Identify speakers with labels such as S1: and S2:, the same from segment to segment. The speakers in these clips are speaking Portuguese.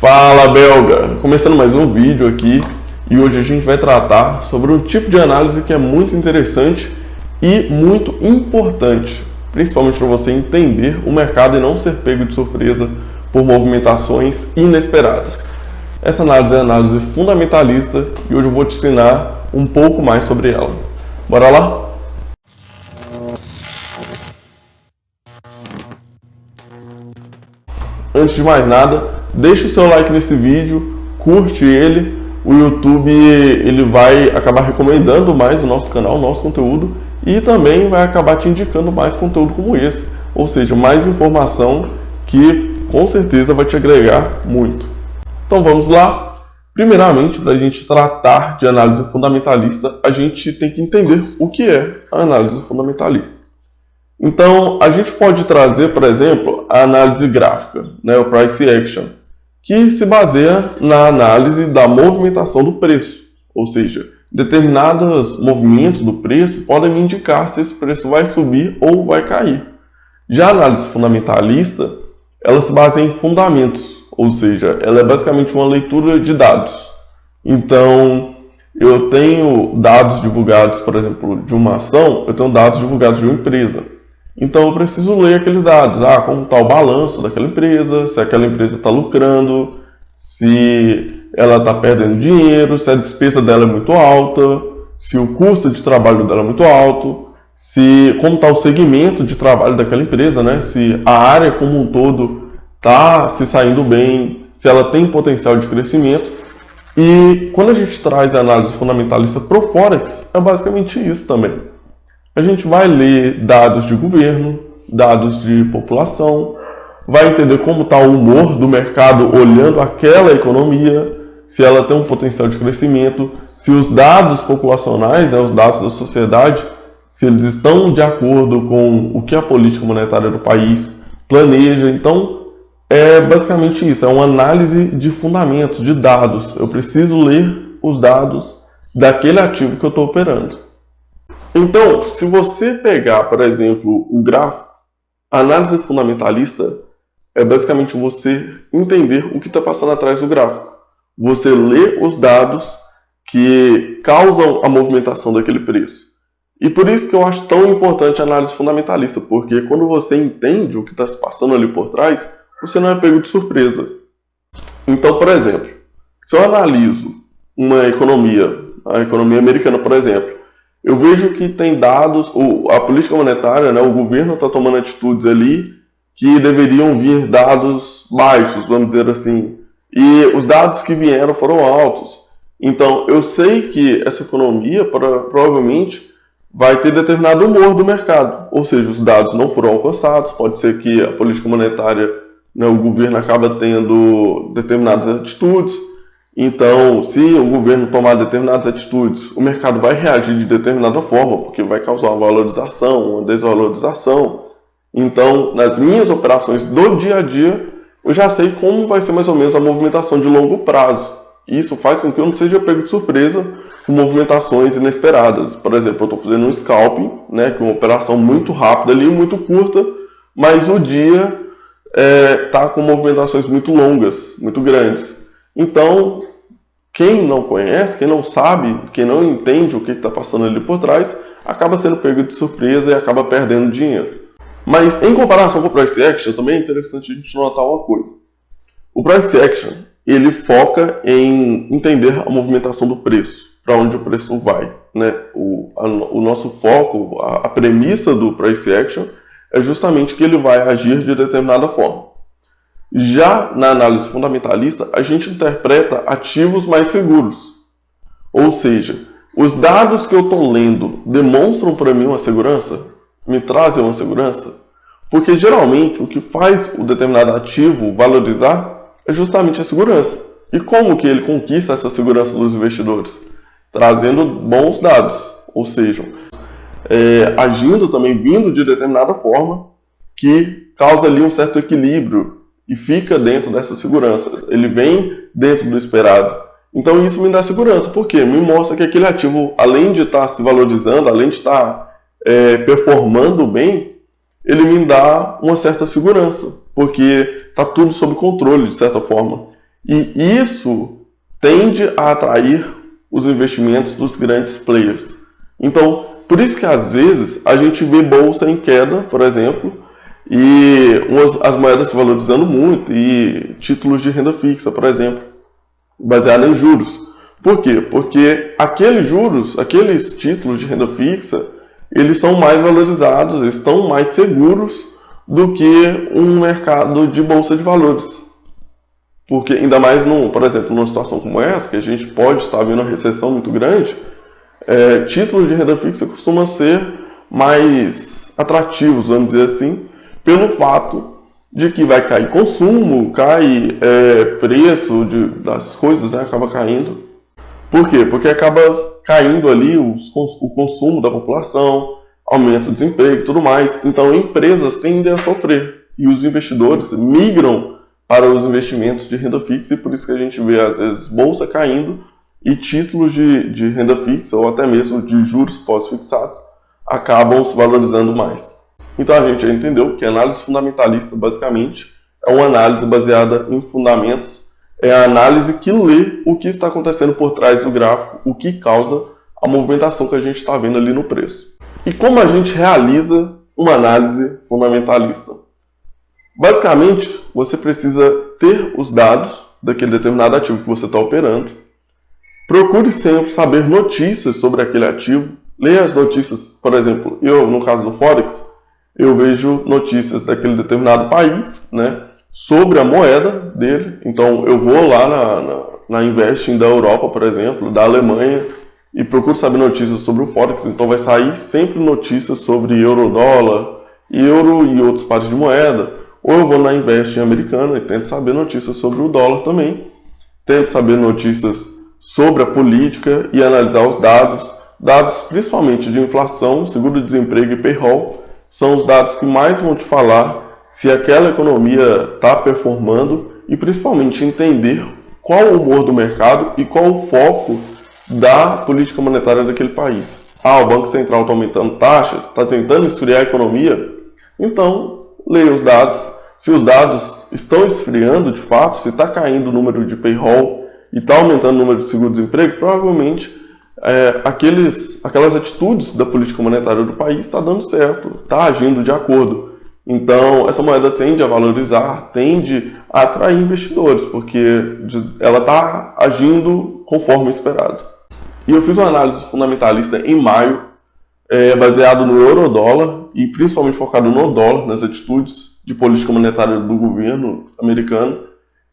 S1: Fala, belga! Começando mais um vídeo aqui e hoje a gente vai tratar sobre um tipo de análise que é muito interessante e muito importante, principalmente para você entender o mercado e não ser pego de surpresa por movimentações inesperadas. Essa análise é a análise fundamentalista e hoje eu vou te ensinar um pouco mais sobre ela. Bora lá? Antes de mais nada, deixa o seu like nesse vídeo, curte ele, o YouTube ele vai acabar recomendando mais o nosso canal, o nosso conteúdo e também vai acabar te indicando mais conteúdo como esse, ou seja, mais informação que com certeza vai te agregar muito. Então vamos lá. Primeiramente, da gente tratar de análise fundamentalista, a gente tem que entender o que é a análise fundamentalista. Então, a gente pode trazer, por exemplo, a análise gráfica, o Price Action, que se baseia na análise da movimentação do preço. Ou seja, determinados movimentos do preço podem me indicar se esse preço vai subir ou vai cair. Já a análise fundamentalista, ela se baseia em fundamentos, ou seja, ela é basicamente uma leitura de dados. Então, eu tenho dados divulgados, por exemplo, de uma ação, eu tenho dados divulgados de uma empresa. Então eu preciso ler aqueles dados, como está o balanço daquela empresa, se aquela empresa está lucrando, se ela está perdendo dinheiro, se a despesa dela é muito alta, se o custo de trabalho dela é muito alto, como está o segmento de trabalho daquela empresa, se a área como um todo está se saindo bem, se ela tem potencial de crescimento. E quando a gente traz a análise fundamentalista para o Forex, é basicamente isso também. A gente vai ler dados de governo, dados de população, vai entender como está o humor do mercado olhando aquela economia, se ela tem um potencial de crescimento, se os dados populacionais, os dados da sociedade, se eles estão de acordo com o que a política monetária do país planeja. Então, é basicamente isso, é uma análise de fundamentos, de dados. Eu preciso ler os dados daquele ativo que eu estou operando. Então, se você pegar, por exemplo, o gráfico, a análise fundamentalista é basicamente você entender o que está passando atrás do gráfico. Você lê os dados que causam a movimentação daquele preço. E por isso que eu acho tão importante a análise fundamentalista, porque quando você entende o que está se passando ali por trás, você não é pego de surpresa. Então, por exemplo, se eu analiso uma economia, a economia americana, por exemplo, eu vejo que tem dados, a política monetária, o governo está tomando atitudes ali que deveriam vir dados baixos, vamos dizer assim. E os dados que vieram foram altos. Então, eu sei que essa economia provavelmente vai ter determinado humor do mercado. Ou seja, os dados não foram alcançados, pode ser que a política monetária, o governo acaba tendo determinadas atitudes. Então, se o governo tomar determinadas atitudes, o mercado vai reagir de determinada forma, porque vai causar uma valorização, uma desvalorização. Então, nas minhas operações do dia a dia, eu já sei como vai ser mais ou menos a movimentação de longo prazo. Isso faz com que eu não seja pego de surpresa com movimentações inesperadas. Por exemplo, eu estou fazendo um scalping, que é uma operação muito rápida ali, muito curta, mas o dia está com movimentações muito longas, muito grandes. Então, quem não conhece, quem não sabe, quem não entende o que está passando ali por trás, acaba sendo pego de surpresa e acaba perdendo dinheiro. Mas em comparação com o Price Action, também é interessante a gente notar uma coisa. O Price Action, ele foca em entender a movimentação do preço, para onde o preço vai. O nosso foco, a premissa do Price Action é justamente que ele vai agir de determinada forma. Já na análise fundamentalista, a gente interpreta ativos mais seguros. Ou seja, os dados que eu estou lendo demonstram para mim uma segurança? Me trazem uma segurança? Porque geralmente o que faz o determinado ativo valorizar é justamente a segurança. E como que ele conquista essa segurança dos investidores? Trazendo bons dados, ou seja, agindo também, vindo de determinada forma que causa ali um certo equilíbrio e fica dentro dessa segurança. Ele vem dentro do esperado. Então isso me dá segurança, porque me mostra que aquele ativo, além de estar se valorizando, além de estar performando bem, ele me dá uma certa segurança, porque está tudo sob controle, de certa forma. E isso tende a atrair os investimentos dos grandes players. Então, por isso que às vezes a gente vê bolsa em queda, por exemplo, e as moedas se valorizando muito, e títulos de renda fixa, por exemplo, baseado em juros. Por quê? Porque aqueles títulos de renda fixa, eles são mais valorizados, eles estão mais seguros do que um mercado de bolsa de valores. Porque ainda mais, por exemplo, numa situação como essa, que a gente pode estar vendo uma recessão muito grande, títulos de renda fixa costumam ser mais atrativos, vamos dizer assim, pelo fato de que vai cair consumo, cai preço das coisas, né, acaba caindo. Por quê? Porque acaba caindo ali o consumo da população, aumenta o desemprego e tudo mais. Então, empresas tendem a sofrer e os investidores migram para os investimentos de renda fixa, e por isso que a gente vê, às vezes, bolsa caindo e títulos de renda fixa ou até mesmo de juros pós-fixados acabam se valorizando mais. Então a gente já entendeu que a análise fundamentalista, basicamente, é uma análise baseada em fundamentos, é a análise que lê o que está acontecendo por trás do gráfico, o que causa a movimentação que a gente está vendo ali no preço. E como a gente realiza uma análise fundamentalista? Basicamente, você precisa ter os dados daquele determinado ativo que você está operando. Procure sempre saber notícias sobre aquele ativo. Leia as notícias, por exemplo, no caso do Forex, eu vejo notícias daquele determinado país, né, sobre a moeda dele. Então, eu vou lá na Investing da Europa, por exemplo, da Alemanha, e procuro saber notícias sobre o Forex. Então, vai sair sempre notícias sobre euro-dólar, euro e outros pares de moeda. Ou eu vou na Investing americana e tento saber notícias sobre o dólar também. Tento saber notícias sobre a política e analisar os dados principalmente de inflação, seguro-desemprego e payroll, são os dados que mais vão te falar se aquela economia está performando e principalmente entender qual o humor do mercado e qual o foco da política monetária daquele país. O Banco Central está aumentando taxas, está tentando esfriar a economia, então leia os dados. Se os dados estão esfriando de fato, se está caindo o número de payroll e está aumentando o número de seguro-desemprego, provavelmente aquelas atitudes da política monetária do país está dando certo, está agindo de acordo. Então, essa moeda tende a valorizar, tende a atrair investidores, porque ela está agindo conforme esperado. E eu fiz uma análise fundamentalista em maio, baseado no euro-dólar e principalmente focado no dólar, nas atitudes de política monetária do governo americano.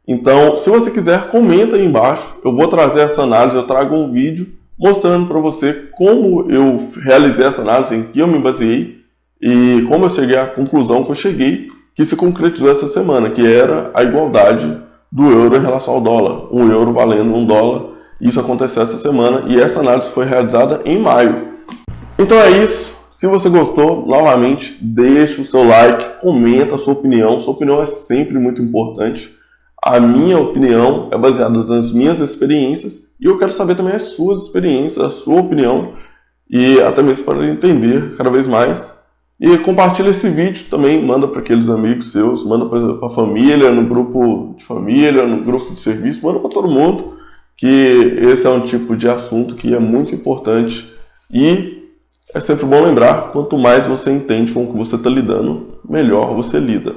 S1: Então, se você quiser, comenta aí embaixo. Eu vou trazer essa análise, eu trago um vídeo mostrando para você como eu realizei essa análise, em que eu me baseei e como eu cheguei à conclusão que eu cheguei, que se concretizou essa semana, que era a igualdade do euro em relação ao dólar. Um euro valendo $1. Isso aconteceu essa semana e essa análise foi realizada em maio. Então é isso. Se você gostou, novamente, deixe o seu like, comenta a sua opinião. Sua opinião é sempre muito importante. A minha opinião é baseada nas minhas experiências e eu quero saber também as suas experiências, a sua opinião e até mesmo para entender cada vez mais. E compartilha esse vídeo também, manda para aqueles amigos seus, manda para a família, no grupo de família, no grupo de serviço, manda para todo mundo, que esse é um tipo de assunto que é muito importante e é sempre bom lembrar, quanto mais você entende com o que você está lidando, melhor você lida.